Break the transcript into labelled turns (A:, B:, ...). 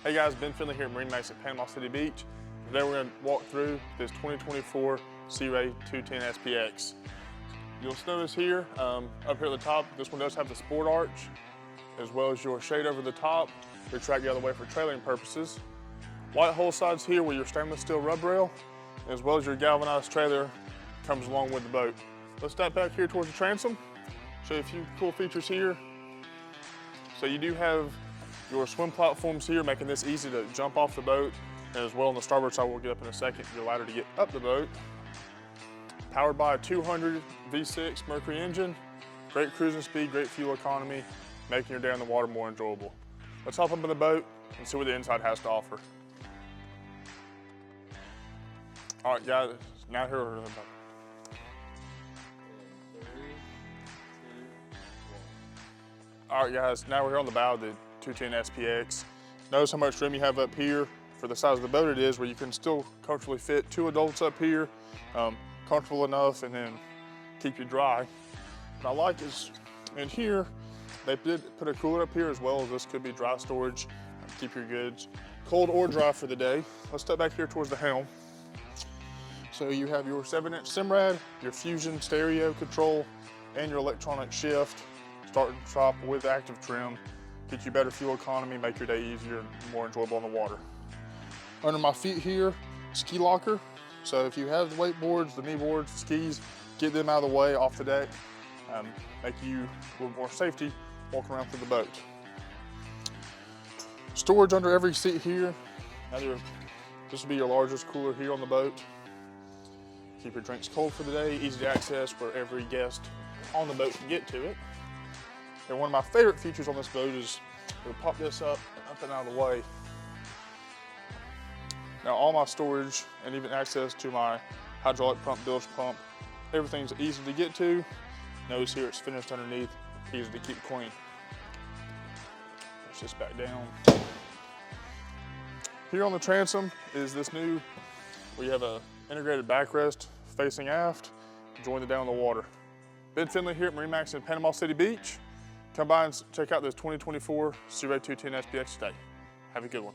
A: Hey guys, Ben Finley here at MarineMax at Panama City Beach. Today we're going to walk through this 2024 Sea Ray 210 SPX. You'll notice here, up here at the top, this one does have the sport arch, as well as your shade over the top, your track the other way for trailing purposes. White hull sides here with your stainless steel rub rail, as well as your galvanized trailer comes along with the boat. Let's step back here towards the transom, show you a few cool features here. So you do have your swim platforms here, making this easy to jump off the boat, and as well on the starboard side, we'll get up in a second, your ladder to get up the boat. Powered by a 200 V6 Mercury engine, great cruising speed, great fuel economy, making your day on the water more enjoyable. Let's hop up in the boat and see what the inside has to offer. All right, guys, now here we're in the boat.
B: 3, 2, 1.
A: All right, guys, now we're here on the bow of the 210 SPX. Notice how much room you have up here for the size of the boat it is, where you can still comfortably fit 2 adults up here, comfortable enough, and then keep you dry. What I like is in here, they did put a cooler up here as well, as this could be dry storage, keep your goods cold or dry for the day. Let's step back here towards the helm. So you have your 7-inch Simrad, your Fusion stereo control, and your electronic shift, start and stop with active trim. Get you better fuel economy, make your day easier and more enjoyable on the water. Under my feet here, ski locker. So if you have the wakeboards, the knee boards, the skis, get them out of the way off the deck. Make you a little more safety walking around through the boat. Storage under every seat here. This will be your largest cooler here on the boat. Keep your drinks cold for the day, easy to access where every guest on the boat can get to it. And one of my favorite features on this boat is we'll pop this up and out of the way. Now all my storage and even access to my hydraulic pump, bilge pump, everything's easy to get to. Notice here it's finished underneath, easy to keep clean. Push this back down. Here on the transom is this new, where you have a integrated backrest facing aft, join the down in the water. Ben Finley here at MarineMax in Panama City Beach. Come by and check out this 2024 Sea Ray 210 SPX today. Have a good one.